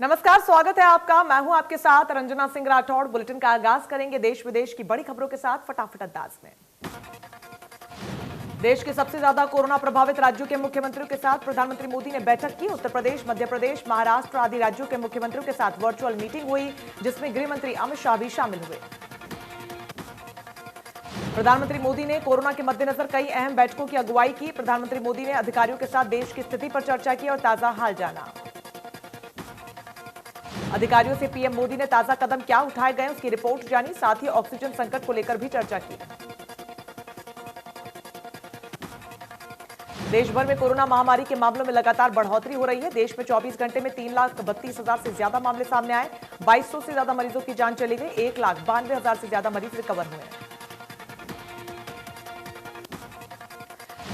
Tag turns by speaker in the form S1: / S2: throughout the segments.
S1: नमस्कार, स्वागत है आपका। मैं हूं आपके साथ रंजना सिंह राठौड़। बुलेटिन का आगाज करेंगे देश विदेश की बड़ी खबरों के साथ फटाफट अंदाज में। देश के सबसे ज्यादा कोरोना प्रभावित राज्यों के मुख्यमंत्रियों के साथ प्रधानमंत्री मोदी ने बैठक की। उत्तर प्रदेश, मध्य प्रदेश, महाराष्ट्र आदि राज्यों के मुख्यमंत्रियों के साथ वर्चुअल मीटिंग हुई, जिसमें गृह मंत्री अमित शाह भी शामिल हुए। प्रधानमंत्री मोदी ने कोरोना के मद्देनजर कई अहम बैठकों की अगुवाई की। प्रधानमंत्री मोदी ने अधिकारियों के साथ देश की स्थिति पर चर्चा की और ताजा हाल जाना। अधिकारियों से पीएम मोदी ने ताजा कदम क्या उठाए गए उसकी रिपोर्ट जानी, साथ ही ऑक्सीजन संकट को लेकर भी चर्चा की। देश भर में कोरोना महामारी के मामलों में लगातार बढ़ोतरी हो रही है। देश में 24 घंटे में 3,32,000 से ज्यादा मामले सामने आए। 2200 से ज्यादा मरीजों की जान चली गई। 1,92,000 से ज्यादा मरीज रिकवर हुए।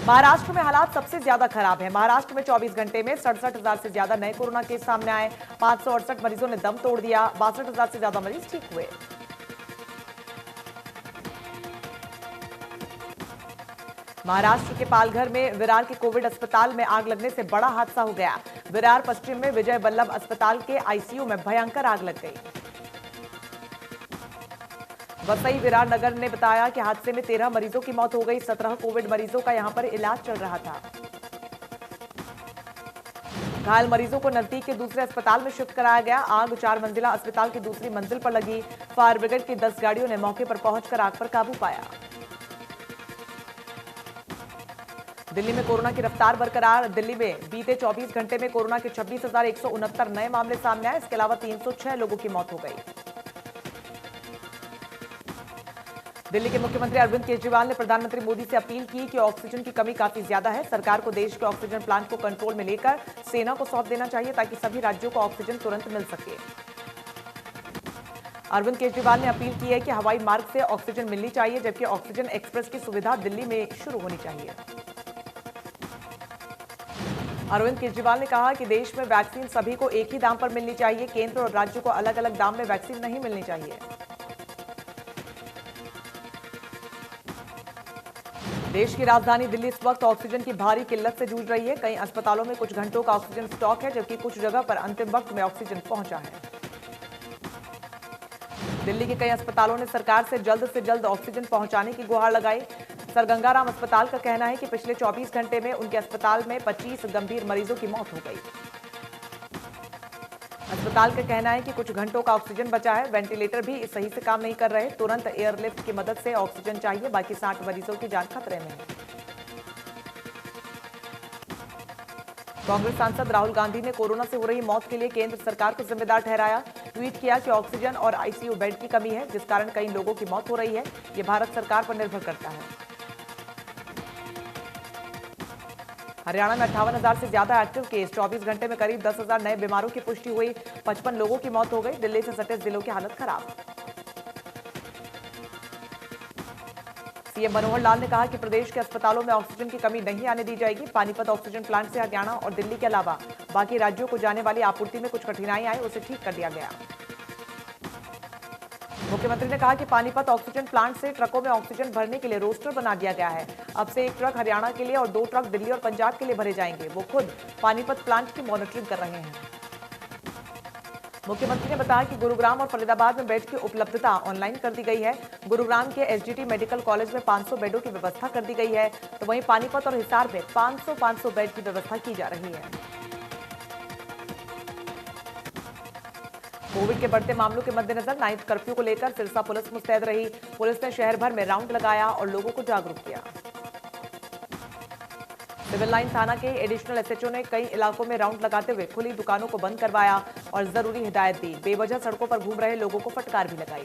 S1: महाराष्ट्र में हालात सबसे ज्यादा खराब है। महाराष्ट्र में 24 घंटे में 67,000 से ज्यादा नए कोरोना केस सामने आए। 568 मरीजों ने दम तोड़ दिया। 62,000 से ज्यादा मरीज ठीक हुए। महाराष्ट्र के पालघर में विरार के कोविड अस्पताल में आग लगने से बड़ा हादसा हो गया। विरार पश्चिम में विजय वल्लभ अस्पताल के आईसीयू में भयंकर आग लग गई। वसई विरार नगर ने बताया कि हादसे में 13 मरीजों की मौत हो गई। 17 कोविड मरीजों का यहां पर इलाज चल रहा था। घायल मरीजों को नजदीक के दूसरे अस्पताल में शिफ्ट कराया गया। आग 4 मंजिला अस्पताल की दूसरी मंजिल पर लगी। फायर ब्रिगेड की 10 गाड़ियों ने मौके पर पहुंचकर आग पर काबू पाया। दिल्ली में कोरोना की रफ्तार बरकरार। दिल्ली में बीते 24 घंटे में कोरोना के 26,169 नए मामले सामने आए। इसके अलावा 306 लोगों की मौत हो गई। दिल्ली के मुख्यमंत्री अरविंद केजरीवाल ने प्रधानमंत्री मोदी से अपील की कि ऑक्सीजन की कमी काफी ज्यादा है। सरकार को देश के ऑक्सीजन प्लांट को कंट्रोल में लेकर सेना को सौंप देना चाहिए ताकि सभी राज्यों को ऑक्सीजन तुरंत मिल सके। अरविंद केजरीवाल ने अपील की है कि हवाई मार्ग से ऑक्सीजन मिलनी चाहिए, जबकि ऑक्सीजन एक्सप्रेस की सुविधा दिल्ली में शुरू होनी चाहिए। अरविंद केजरीवाल ने कहा कि देश में वैक्सीन सभी को एक ही दाम पर मिलनी चाहिए। केंद्र और राज्यों को अलग अलग दाम में वैक्सीन नहीं मिलनी चाहिए। देश की राजधानी दिल्ली इस वक्त ऑक्सीजन की भारी किल्लत से जूझ रही है। कई अस्पतालों में कुछ घंटों का ऑक्सीजन स्टॉक है, जबकि कुछ जगह पर अंतिम वक्त में ऑक्सीजन पहुंचा है। दिल्ली के कई अस्पतालों ने सरकार से जल्द ऑक्सीजन पहुंचाने की गुहार लगाई। सर गंगाराम अस्पताल का कहना है कि पिछले 24 घंटे में उनके अस्पताल में 25 गंभीर मरीजों की मौत हो गई। अस्पताल का कहना है कि कुछ घंटों का ऑक्सीजन बचा है। वेंटिलेटर भी सही से काम नहीं कर रहे। तुरंत एयरलिफ्ट की मदद से ऑक्सीजन चाहिए। बाकी 60 मरीजों की जान खतरे में है। कांग्रेस सांसद राहुल गांधी ने कोरोना से हो रही मौत के लिए केंद्र सरकार को जिम्मेदार ठहराया। ट्वीट किया कि ऑक्सीजन और आईसीयू बेड की कमी है, जिस कारण कई लोगों की मौत हो रही है। यह भारत सरकार पर निर्भर करता है। हरियाणा में 58,000 से ज्यादा एक्टिव केस। 24 घंटे में करीब 10,000 नए बीमारों की पुष्टि हुई। 55 लोगों की मौत हो गई। दिल्ली से सटे जिलों की हालत खराब। सीएम मनोहर लाल ने कहा कि प्रदेश के अस्पतालों में ऑक्सीजन की कमी नहीं आने दी जाएगी। पानीपत ऑक्सीजन प्लांट से हरियाणा और दिल्ली के अलावा बाकी राज्यों को जाने वाली आपूर्ति में कुछ कठिनाई आई, उसे ठीक कर दिया गया। मुख्यमंत्री ने कहा कि पानीपत ऑक्सीजन प्लांट से ट्रकों में ऑक्सीजन भरने के लिए रोस्टर बना दिया गया है। अब से 1 ट्रक हरियाणा के लिए और 2 ट्रक दिल्ली और पंजाब के लिए भरे जाएंगे। वो खुद पानीपत प्लांट की मॉनिटरिंग कर रहे हैं। मुख्यमंत्री ने बताया कि गुरुग्राम और फरीदाबाद में बेड की उपलब्धता ऑनलाइन कर दी गई है। गुरुग्राम के एसजीटी मेडिकल कॉलेज में 500 बेडों की व्यवस्था कर दी गई है, तो वहीं पानीपत और हिसार में 500 बेड की व्यवस्था की जा रही है। कोविड के बढ़ते मामलों के मद्देनजर नाइट कर्फ्यू को लेकर सिरसा पुलिस मुस्तैद रही। पुलिस ने शहर भर में राउंड लगाया और लोगों को जागरूक किया। सिविल लाइन थाना के एडिशनल एसएचओ ने कई इलाकों में राउंड लगाते हुए खुली दुकानों को बंद करवाया और जरूरी हिदायत दी। बेवजह सड़कों पर घूम रहे लोगों को फटकार भी लगाई।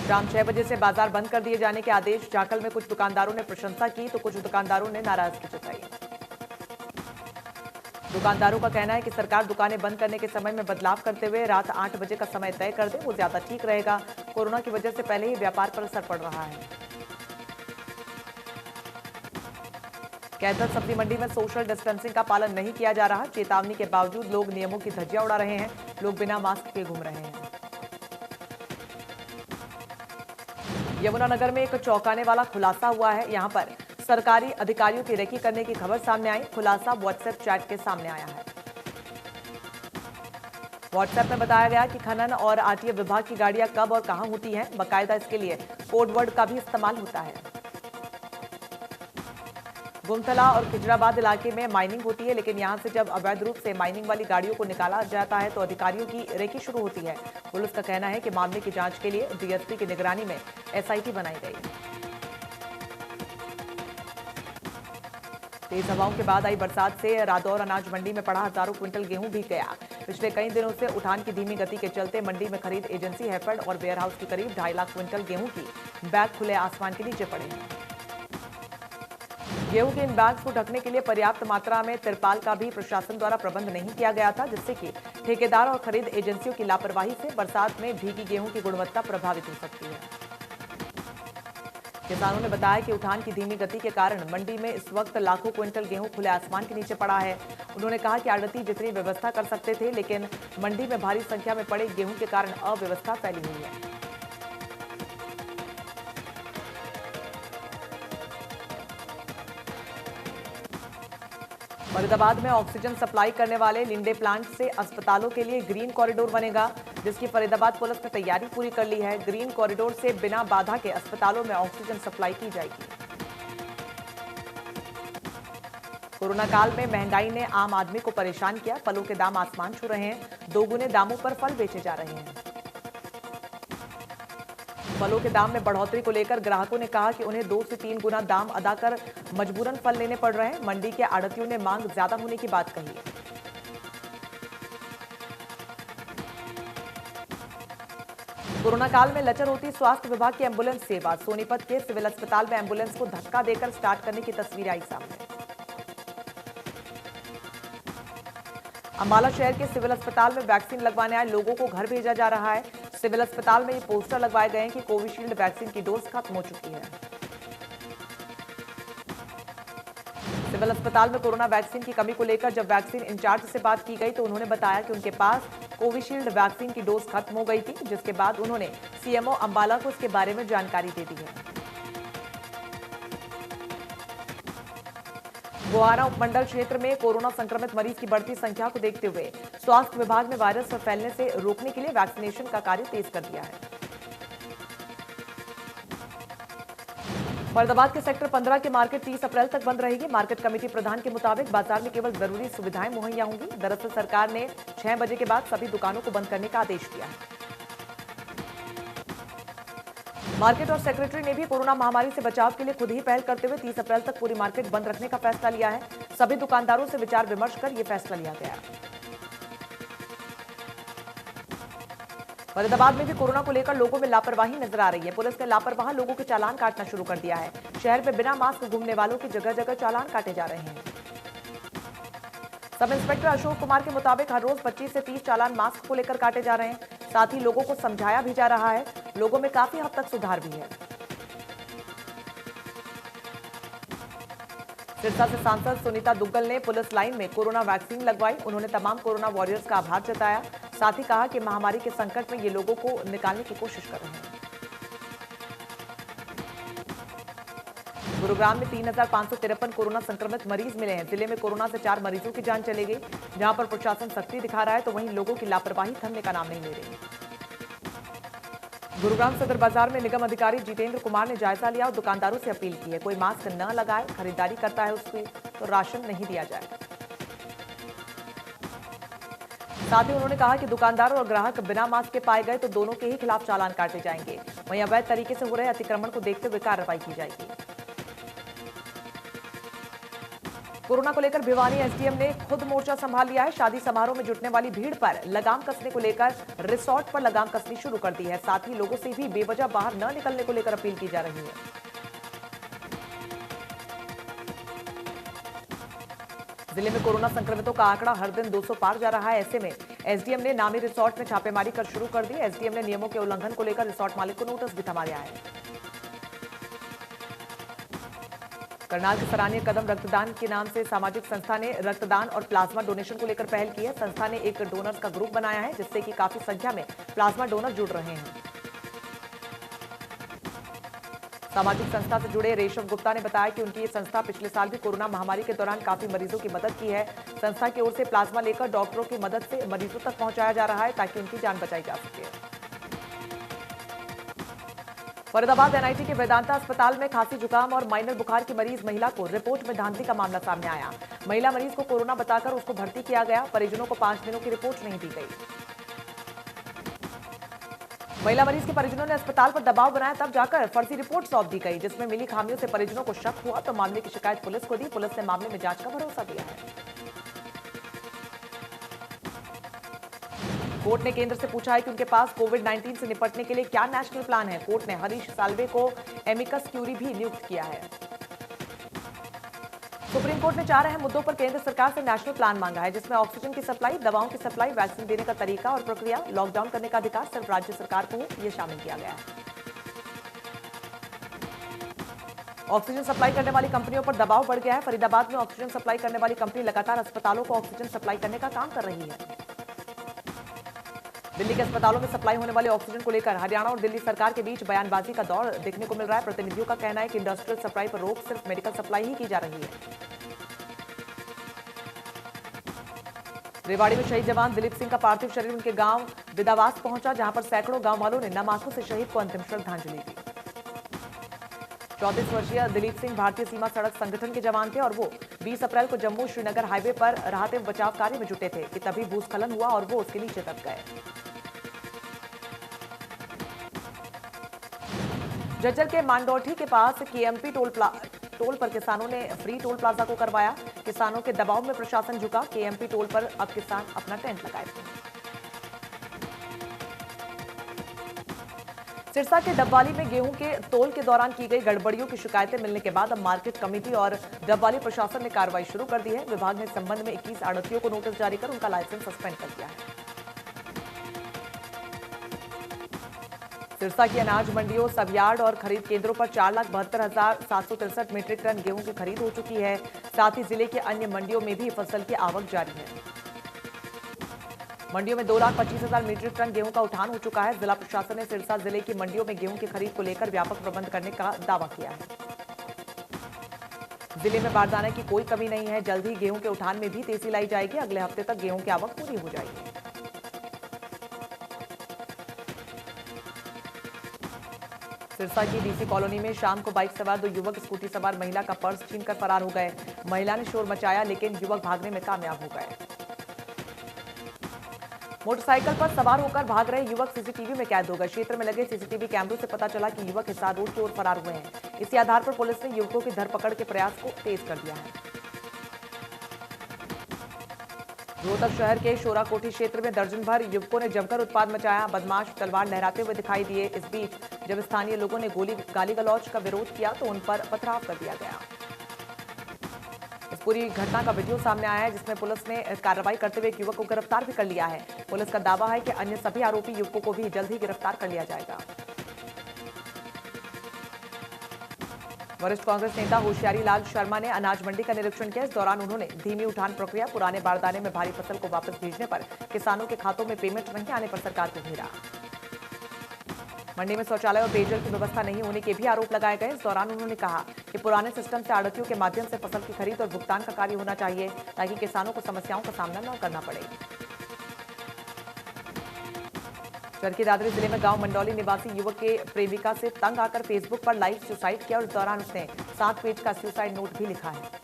S1: शाम 6 बजे से बाजार बंद कर दिए जाने के आदेश। जाखल में कुछ दुकानदारों ने प्रशंसा की तो कुछ दुकानदारों ने नाराजगी जताई। दुकानदारों का कहना है कि सरकार दुकानें बंद करने के समय में बदलाव करते हुए रात 8 बजे का समय तय कर दे, वो ज्यादा ठीक रहेगा। कोरोना की वजह से पहले ही व्यापार पर असर पड़ रहा है। कैथल सब्जी मंडी में सोशल डिस्टेंसिंग का पालन नहीं किया जा रहा। चेतावनी के बावजूद लोग नियमों की धज्जियां उड़ा रहे हैं। लोग बिना मास्क के घूम रहे हैं। यमुनानगर में एक चौंकाने वाला खुलासा हुआ है। यहां पर सरकारी अधिकारियों की रेकी करने की खबर सामने आई। खुलासा व्हाट्सएप चैट के सामने आया है। व्हाट्सएप में बताया गया कि खनन और आरटीए विभाग की गाड़ियां कब और कहां होती हैं। बाकायदा इसके लिए कोड वर्ड का भी इस्तेमाल होता है। गुमतला और खिजराबाद इलाके में माइनिंग होती है, लेकिन यहां से जब अवैध रूप से माइनिंग वाली गाड़ियों को निकाला जाता है तो अधिकारियों की रेकी शुरू होती है। पुलिस का कहना है कि मामले की जांच के लिए डीएसपी की निगरानी में एसआईटी बनाई गई। तेज हवाओं के बाद आई बरसात से रादौर अनाज मंडी में पड़ा हजारों क्विंटल गेहूं भीग गया। पिछले कई दिनों से उठान की धीमी गति के चलते मंडी में खरीद एजेंसी हैफेड और वेयरहाउस की करीब 2.5 लाख क्विंटल गेहूं की बैग खुले आसमान के नीचे पड़े हैं। गेहूं के इन बैग्स को ढकने के लिए पर्याप्त मात्रा में तिरपाल का भी प्रशासन द्वारा प्रबंध नहीं किया गया था, जिससे कि ठेकेदार और खरीद एजेंसियों की लापरवाही से बरसात में भीगी गेहूं की गुणवत्ता प्रभावित हो सकती है। किसानों ने बताया कि उठान की धीमी गति के कारण मंडी में इस वक्त लाखों क्विंटल गेहूं खुले आसमान के नीचे पड़ा है। उन्होंने कहा कि आड़ती जितनी व्यवस्था कर सकते थे, लेकिन मंडी में भारी संख्या में पड़े गेहूं के कारण अव्यवस्था फैली हुई है। फरीदाबाद में ऑक्सीजन सप्लाई करने वाले लिंडे प्लांट से अस्पतालों के लिए ग्रीन कॉरिडोर बनेगा, जिसकी फरीदाबाद पुलिस ने तैयारी पूरी कर ली है। ग्रीन कॉरिडोर से बिना बाधा के अस्पतालों में ऑक्सीजन सप्लाई की जाएगी। कोरोना काल में महंगाई ने आम आदमी को परेशान किया। फलों के दाम आसमान छू रहे हैं। दोगुने दामों पर फल बेचे जा रहे हैं। फलों के दाम में बढ़ोतरी को लेकर ग्राहकों ने कहा कि उन्हें 2 से 3 गुना दाम अदा कर मजबूरन फल लेने पड़ रहे हैं। मंडी के आड़तियों ने मांग ज्यादा होने की बात कही। कोरोना काल में लचर होती स्वास्थ्य विभाग की एम्बुलेंस सेवा। सोनीपत के सिविल अस्पताल में एम्बुलेंस को धक्का देकर स्टार्ट करने की तस्वीर आई सामने। अंबाला शहर के सिविल अस्पताल में वैक्सीन लगवाने आए लोगों को घर भेजा जा रहा है। सिविल अस्पताल में ये पोस्टर लगवाए गए हैं कि कोविशील्ड वैक्सीन की डोज खत्म हो चुकी है। सिविल अस्पताल में कोरोना वैक्सीन की कमी को लेकर जब वैक्सीन इंचार्ज से बात की गई तो उन्होंने बताया कि उनके पास कोविशील्ड वैक्सीन की डोज खत्म हो गई थी, जिसके बाद उन्होंने सीएमओ अंबाला को इसके बारे में जानकारी दे दी है। गोहाना उपमंडल क्षेत्र में कोरोना संक्रमित मरीज की बढ़ती संख्या को देखते हुए स्वास्थ्य विभाग ने वायरस को फैलने से रोकने के लिए वैक्सीनेशन का कार्य तेज कर दिया है। फरीदाबाद के सेक्टर 15 की मार्केट 30 अप्रैल तक बंद रहेगी। मार्केट कमेटी प्रधान के मुताबिक बाजार में केवल जरूरी सुविधाएं मुहैया होंगी। दरअसल सरकार ने 6 बजे के बाद सभी दुकानों को बंद करने का आदेश दिया है। मार्केट और सेक्रेटरी ने भी कोरोना महामारी से बचाव के लिए खुद ही पहल करते हुए 30 अप्रैल तक पूरी मार्केट बंद रखने का फैसला लिया है। सभी दुकानदारों से विचार विमर्श कर यह फैसला लिया गया। फरीदाबाद में भी कोरोना को लेकर लोगों में लापरवाही नजर आ रही है। पुलिस ने लापरवाह लोगों के चालान काटना शुरू कर दिया है। शहर में बिना मास्क घूमने वालों की जगह जगह चालान काटे जा रहे हैं। सब इंस्पेक्टर अशोक कुमार के मुताबिक हर रोज 25 से 30 चालान मास्क को लेकर काटे जा रहे हैं। साथ ही लोगों को समझाया भी जा रहा है। लोगों में काफी हद तक सुधार भी है। सिरसा से सांसद सुनीता दुग्गल ने पुलिस लाइन में कोरोना वैक्सीन लगवाई। उन्होंने तमाम कोरोना वॉरियर्स का आभार जताया। साथ ही कहा कि महामारी के संकट में ये लोगों को निकालने की कोशिश कर रहे हैं। गुरुग्राम में 3,553 कोरोना संक्रमित मरीज मिले हैं। जिले में कोरोना से 4 मरीजों की जान चली गई। जहां पर प्रशासन सख्ती दिखा रहा है तो वहीं लोगों की लापरवाही थमने का नाम नहीं ले रही। गुरुग्राम सदर बाजार में निगम अधिकारी जितेंद्र कुमार ने जायजा लिया और दुकानदारों से अपील की है कोई मास्क न लगाए, खरीदारी करता है उसको तो राशन नहीं दिया जाएगा। साथ ही उन्होंने कहा कि दुकानदार और ग्राहक बिना मास्क के पाए गए तो दोनों के ही खिलाफ चालान काटे जाएंगे। वहीं अवैध तरीके से हो रहे अतिक्रमण को देखते हुए कार्रवाई की जाएगी। कोरोना को लेकर भिवानी एसडीएम ने खुद मोर्चा संभाल लिया है। शादी समारोह में जुटने वाली भीड़ पर लगाम कसने को लेकर रिसोर्ट पर लगाम कसनी शुरू कर दी है। साथ ही लोगों से भी बेवजह बाहर न निकलने को लेकर अपील की जा रही है। जिले में कोरोना संक्रमितों का आंकड़ा हर दिन 200 पार जा रहा है। ऐसे में एसडीएम ने नामी रिसोर्ट में छापेमारी कर शुरू कर दी। एसडीएम ने नियमों के उल्लंघन को लेकर रिसोर्ट मालिक को नोटिस भी थमा दिया है। करनाल के सराहनीय कदम रक्तदान के नाम से सामाजिक संस्था ने रक्तदान और प्लाज्मा डोनेशन को लेकर पहल की है। संस्था ने एक डोनर्स का ग्रुप बनाया है जिससे कि काफी संख्या में प्लाज्मा डोनर जुड़ रहे हैं। सामाजिक संस्था से जुड़े रेशम गुप्ता ने बताया कि उनकी ये संस्था पिछले साल भी कोरोना महामारी के दौरान काफी मरीजों की मदद की है। संस्था की ओर से प्लाज्मा लेकर डॉक्टरों की मदद से मरीजों तक पहुंचाया जा रहा है ताकि उनकी जान बचाई जा सके। फरीदाबाद एनआईटी के वेदांता अस्पताल में खांसी जुकाम और माइनर बुखार की मरीज महिला को रिपोर्ट में धांधली का मामला सामने आया। महिला मरीज को कोरोना बताकर उसको भर्ती किया गया। परिजनों को 5 दिनों की रिपोर्ट नहीं दी गई। महिला मरीज के परिजनों ने अस्पताल पर दबाव बनाया, तब जाकर फर्जी रिपोर्ट सौंप दी गई, जिसमें मिली खामियों से परिजनों को शक हुआ तो मामले की शिकायत पुलिस को दी। पुलिस ने मामले में जांच का भरोसा दिया है। कोर्ट ने केंद्र से पूछा है कि उनके पास कोविड-19 से निपटने के लिए क्या नेशनल प्लान है। कोर्ट ने हरीश साल्वे को एमिकस क्यूरी भी नियुक्त किया है। सुप्रीम कोर्ट ने 4 अहम मुद्दों पर केंद्र सरकार से नेशनल प्लान मांगा है, जिसमें ऑक्सीजन की सप्लाई, दवाओं की सप्लाई, वैक्सीन देने का तरीका और प्रक्रिया, लॉकडाउन करने का अधिकार सिर्फ राज्य सरकार को हो, यह शामिल किया गया है। ऑक्सीजन सप्लाई करने वाली कंपनियों पर दबाव बढ़ गया है। फरीदाबाद में ऑक्सीजन सप्लाई करने वाली कंपनी लगातार अस्पतालों को ऑक्सीजन सप्लाई करने का काम कर रही है। दिल्ली के अस्पतालों में सप्लाई होने वाले ऑक्सीजन को लेकर हरियाणा और दिल्ली सरकार के बीच बयानबाजी का दौर देखने को मिल रहा है। प्रतिनिधियों का कहना है कि इंडस्ट्रियल सप्लाई पर रोक सिर्फ मेडिकल सप्लाई ही की जा रही है। रेवाड़ी में शहीद जवान दिलीप सिंह का पार्थिव शरीर उनके गांव विदावास पहुंचा, जहां पर सैकड़ों गांव वालों ने नम आंखों से शहीद को अंतिम श्रद्धांजलि दी। 34 वर्षीय दिलीप सिंह भारतीय सीमा सड़क संगठन के जवान थे और वो 20 अप्रैल को जम्मू श्रीनगर हाईवे पर राहत एवं बचाव कार्य में जुटे थे कि तभी भूस्खलन हुआ और वो उसके नीचे दब गए। झज्जर के मांडोठी के पास केएमपी टोल पर किसानों ने फ्री टोल प्लाजा को करवाया। किसानों के दबाव में प्रशासन झुका। केएमपी टोल पर अब किसान अपना टेंट लगाए थे। सिरसा के डबवाली में गेहूं के तोल के दौरान की गई गड़बड़ियों की शिकायतें मिलने के बाद अब मार्केट कमेटी और डबवाली प्रशासन ने कार्रवाई शुरू कर दी है। विभाग ने इस संबंध में 21 आड़तियों को नोटिस जारी कर उनका लाइसेंस सस्पेंड कर दिया है। सिरसा की अनाज मंडियों, सब यार्ड और खरीद केंद्रों पर 4,72,763 मीट्रिक टन गेहूं की खरीद हो चुकी है। साथ ही जिले के अन्य मंडियों में भी फसल की आवक जारी है। मंडियों में 2,25,000 मीट्रिक टन गेहूं का उठान हो चुका है। जिला प्रशासन ने सिरसा जिले की मंडियों में गेहूं की खरीद को लेकर व्यापक प्रबंध करने का दावा किया है। जिले में बारदाने की कोई कमी नहीं है। जल्द ही गेहूं के उठान में भी तेजी लाई जाएगी। अगले हफ्ते तक गेहूं की आवक पूरी हो जाएगी। सिरसा की डीसी कॉलोनी में शाम को बाइक सवार 2 युवक स्कूटी सवार महिला का पर्स छीनकर फरार हो गए। महिला ने शोर मचाया, लेकिन युवक भागने में कामयाब हो गए। मोटरसाइकिल पर सवार होकर भाग रहे युवक सीसीटीवी में कैद हो गए। क्षेत्र में लगे सीसीटीवी कैमरों से पता चला कि युवक हिसार रोड की ओर फरार हुए हैं। इसी आधार पर पुलिस ने युवकों की धरपकड़ के प्रयास को तेज कर दिया है। रोहतक शहर के शोराकोठी क्षेत्र में दर्जन भर युवकों ने जमकर उत्पात मचाया। बदमाश तलवार लहराते हुए दिखाई दिए। इस बीच जब स्थानीय लोगों ने गाली गलौज का विरोध किया तो उन पर पथराव कर दिया गया। इस पूरी घटना का वीडियो सामने आया है, जिसमें पुलिस ने कार्रवाई करते हुए एक युवक को गिरफ्तार भी कर लिया है। पुलिस का दावा है कि अन्य सभी आरोपी युवकों को भी जल्द ही गिरफ्तार कर लिया जाएगा। वरिष्ठ कांग्रेस नेता होशियारी लाल शर्मा ने अनाज मंडी का निरीक्षण किया। इस दौरान उन्होंने धीमी उठान प्रक्रिया, पुराने बारदाने में भारी फसल को वापस भेजने पर किसानों के खातों में पेमेंट नहीं आने पर सरकार को घेरा। मंडी में शौचालय और पेयजल की व्यवस्था नहीं होने के भी आरोप लगाए गए। इस दौरान उन्होंने कहा कि पुराने सिस्टम से आड़तियों के माध्यम से फसल की खरीद और भुगतान का कार्य होना चाहिए, ताकि किसानों को समस्याओं का सामना न करना पड़े। चरखी दादरी जिले में गांव मंडौली निवासी युवक के प्रेमिका से तंग आकर फेसबुक पर लाइव सुसाइड किया और इस दौरान उसने 7 पेज का सुसाइड नोट भी लिखा है।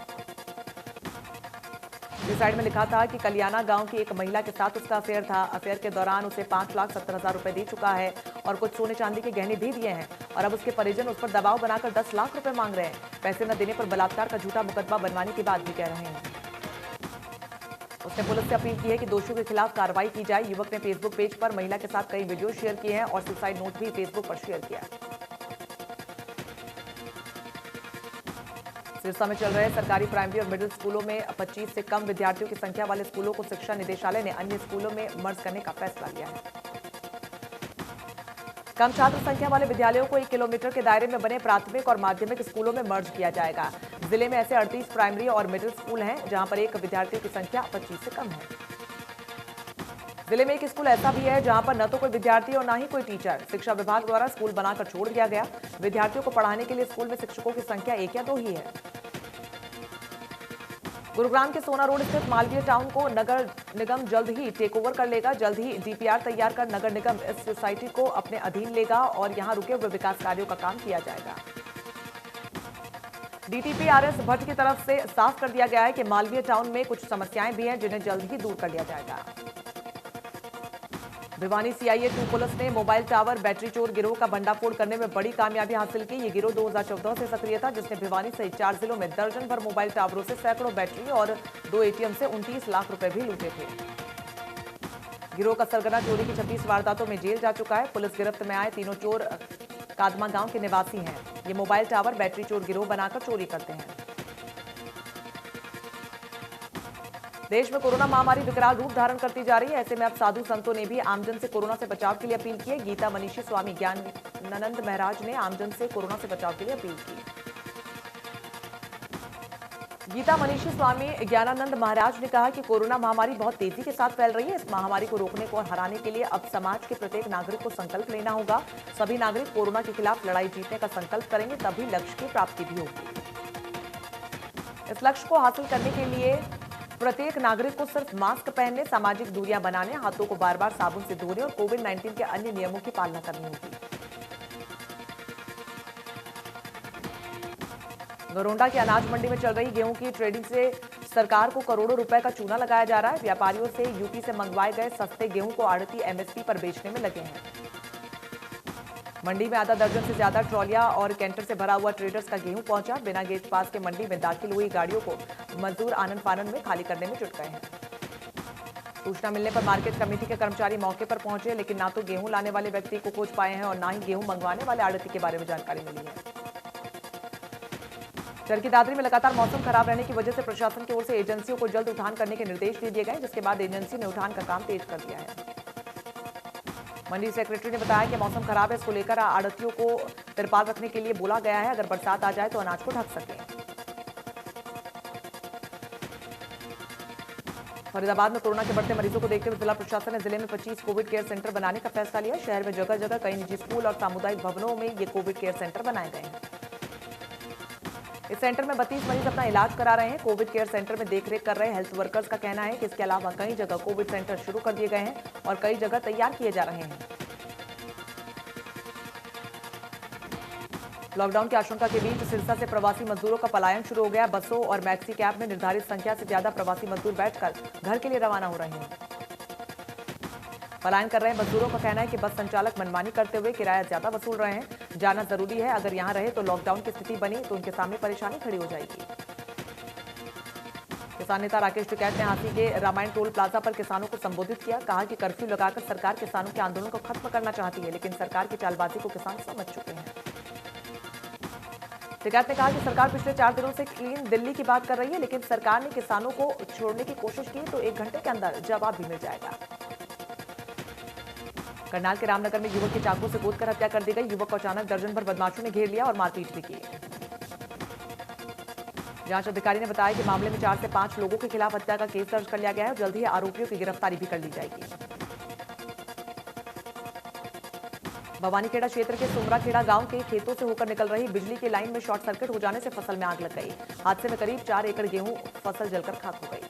S1: सुसाइड में लिखा था कि कलियाना गांव की एक महिला के साथ उसका अफेयर था। अफेयर के दौरान उसे 5,70,000 रुपए दे चुका है और कुछ सोने चांदी के गहने भी दिए हैं और अब उसके परिजन उस पर दबाव बनाकर 10 लाख रुपए मांग रहे हैं। पैसे न देने पर बलात्कार का झूठा मुकदमा बनवाने की बात भी कह रहे हैं। उसने पुलिस से अपील की है कि दोषियों के खिलाफ कार्रवाई की जाए। युवक ने फेसबुक पेज पर महिला के साथ कई वीडियो शेयर किए हैं और सुसाइड नोट भी फेसबुक पर शेयर किया। सिरसा में चल रहे सरकारी प्राइमरी और मिडिल स्कूलों में 25 से कम विद्यार्थियों की संख्या वाले स्कूलों को शिक्षा निदेशालय ने अन्य स्कूलों में मर्ज करने का फैसला लिया है। कम छात्र संख्या वाले विद्यालयों को 1 किलोमीटर के दायरे में बने प्राथमिक और माध्यमिक स्कूलों में मर्ज किया जाएगा। जिले में ऐसे 38 प्राइमरी और मिडिल स्कूल हैं जहां पर एक विद्यार्थियों की संख्या 25 से कम है। जिले में एक स्कूल ऐसा भी है जहां पर न तो कोई विद्यार्थी और न ही कोई टीचर। शिक्षा विभाग द्वारा स्कूल बनाकर छोड़ दिया गया। विद्यार्थियों को पढ़ाने के लिए स्कूल में शिक्षकों की संख्या 1 या 2 ही है। गुरुग्राम के सोना रोड स्थित मालवीय टाउन को नगर निगम जल्द ही टेक ओवर कर लेगा। जल्द ही डीपीआर तैयार कर नगर निगम इस सोसाइटी को अपने अधीन लेगा और यहां रुके हुए विकास कार्यों का काम किया जाएगा। डीटीपी आरएस भट्ट की तरफ से साफ कर दिया गया है कि मालवीय टाउन में कुछ समस्याएं भी हैं जिन्हें जल्द ही दूर कर लिया जाएगा। भिवानी सीआईए 2 पुलिस ने मोबाइल टावर बैटरी चोर गिरोह का भंडाफोड़ करने में बड़ी कामयाबी हासिल की। ये गिरोह 2014 से सक्रिय था, जिसने भिवानी सहित 4 जिलों में दर्जन भर मोबाइल टावरों से सैकड़ों बैटरी और 2 एटीएम से 29 लाख रुपए भी लूटे थे। गिरोह का सरगना चोरी की 26 वारदातों में जेल जा चुका है। पुलिस गिरफ्त में आए तीनों चोर कादमा गांव के निवासी हैं। ये मोबाइल टावर बैटरी चोर गिरोह बनाकर चोरी करते हैं। देश में कोरोना महामारी विकराल रूप धारण करती जा रही है। ऐसे में अब साधु संतों ने भी आमजन से कोरोना से बचाव के लिए अपील की है। गीता मनीषी स्वामी ज्ञानानंद महाराज ने आमजन से कोरोना से बचाव के लिए अपील की। गीता मनीषी स्वामी ज्ञानानंद महाराज ने कहा कि कोरोना महामारी बहुत तेजी के साथ फैल रही है। इस महामारी को रोकने को और हराने के लिए अब समाज के प्रत्येक नागरिक को संकल्प लेना होगा। सभी नागरिक कोरोना के खिलाफ लड़ाई जीतने का संकल्प करेंगे, तभी लक्ष्य की प्राप्ति भी होगी। इस लक्ष्य को हासिल करने के लिए प्रत्येक नागरिक को सिर्फ मास्क पहनने, सामाजिक दूरियां बनाने, हाथों को बार बार साबुन से धोने और कोविड-19 के अन्य नियमों की पालना करनी होगी। गरोंडा की अनाज मंडी में चल रही गेहूं की ट्रेडिंग से सरकार को करोड़ों रुपए का चूना लगाया जा रहा है। व्यापारियों से यूपी से मंगवाए गए सस्ते गेहूं को आड़ती एमएसपी पर बेचने में लगे हैं। मंडी में आधा दर्जन से ज्यादा ट्रॉलियां और कैंटर से भरा हुआ ट्रेडर्स का गेहूं पहुंचा। बिना गेट पास के मंडी में दाखिल हुई गाड़ियों को मजदूर आनन फानन में खाली करने में जुट गए हैं। सूचना मिलने पर मार्केट कमेटी के कर्मचारी मौके पर पहुंचे, लेकिन ना तो गेहूं लाने वाले व्यक्ति को खोज पाए हैं और ना ही गेहूं मंगवाने वाले आड़ती के बारे में जानकारी मिली है। चरखी दादरी में लगातार मौसम खराब रहने की वजह से प्रशासन की ओर से एजेंसियों को जल्द उठान करने के निर्देश दे दिए गए, जिसके बाद एजेंसी ने उठान का काम तेज कर दिया है। मंडी सेक्रेटरी ने बताया कि मौसम खराब है, इसको लेकर आड़तियों को तिरपाल रखने के लिए बोला गया है। अगर बरसात आ जाए तो अनाज को ढक सके। फरीदाबाद में कोरोना के बढ़ते मरीजों को देखते हुए जिला प्रशासन ने जिले में 25 कोविड केयर सेंटर बनाने का फैसला लिया। शहर में जगह जगह कई निजी स्कूल और सामुदायिक भवनों में ये कोविड केयर सेंटर बनाए गए हैं। इस सेंटर में 32 मरीज अपना इलाज करा रहे हैं। कोविड केयर सेंटर में देखरेख कर रहे हेल्थ वर्कर्स का कहना है कि इसके अलावा कई जगह कोविड सेंटर शुरू कर दिए गए हैं और कई जगह तैयार किए जा रहे हैं। लॉकडाउन की आशंका के बीच सिरसा से प्रवासी मजदूरों का पलायन शुरू हो गया। बसों और मैक्सी कैब में निर्धारित संख्या से ज्यादा प्रवासी मजदूर बैठकर घर के लिए रवाना हो रहे हैं। पलायन कर रहे मजदूरों का कहना है कि बस संचालक मनमानी करते हुए किराया ज्यादा वसूल रहे हैं। जाना जरूरी है, अगर यहां रहे तो लॉकडाउन की स्थिति बनी तो उनके सामने परेशानी खड़ी हो जाएगी। किसान नेता राकेश टिकैत ने हाथी के रामायण टोल प्लाजा पर किसानों को संबोधित किया। कहा कि कर्फ्यू लगाकर सरकार किसानों के आंदोलन को खत्म करना चाहती है, लेकिन सरकार की चालबाजी को किसान समझ चुके हैं। टिकैत ने कहा कि सरकार पिछले 4 दिनों से क्लीन दिल्ली की बात कर रही है, लेकिन सरकार ने किसानों को छोड़ने की कोशिश की तो 1 घंटे के अंदर जवाब भी मिल जाएगा। करनाल के रामनगर में युवक की चाकू से कूदकर हत्या कर दी गई। युवक को अचानक दर्जन भर बदमाशों ने घेर लिया और मारपीट भी की। जांच अधिकारी ने बताया कि मामले में 4 से 5 लोगों के खिलाफ हत्या का केस दर्ज कर लिया गया है और जल्द ही आरोपियों की गिरफ्तारी भी कर ली जाएगी। भवानीखेड़ा क्षेत्र के सुमराखेड़ा गांव के खेतों से होकर निकल रही बिजली की लाइन में शॉर्ट सर्किट हो जाने से फसल में आग लग गई। हादसे में करीब 4 एकड़ गेहूं फसल जलकर खाक हो गई।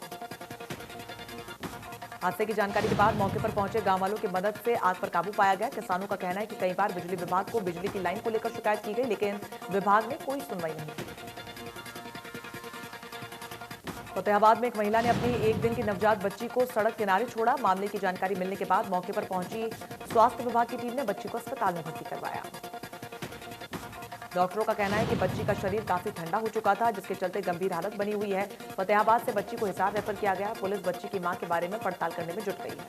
S1: हादसे की जानकारी के बाद मौके पर पहुंचे गांव वालों की मदद से आग पर काबू पाया गया। किसानों का कहना है कि कई बार बिजली विभाग को बिजली की लाइन को लेकर शिकायत की गई, लेकिन विभाग ने कोई सुनवाई नहीं की। फतेहाबाद में एक महिला ने अपनी 1 दिन की नवजात बच्ची को सड़क किनारे छोड़ा। मामले की जानकारी मिलने के बाद मौके पर पहुंची स्वास्थ्य विभाग की टीम ने बच्ची को अस्पताल में भर्ती करवाया। डॉक्टरों का कहना है कि बच्ची का शरीर काफी ठंडा हो चुका था, जिसके चलते गंभीर हालत बनी हुई है। फतेहाबाद से बच्ची को हिसार रेफर किया गया। पुलिस बच्ची की मां के बारे में पड़ताल करने में जुट गई है।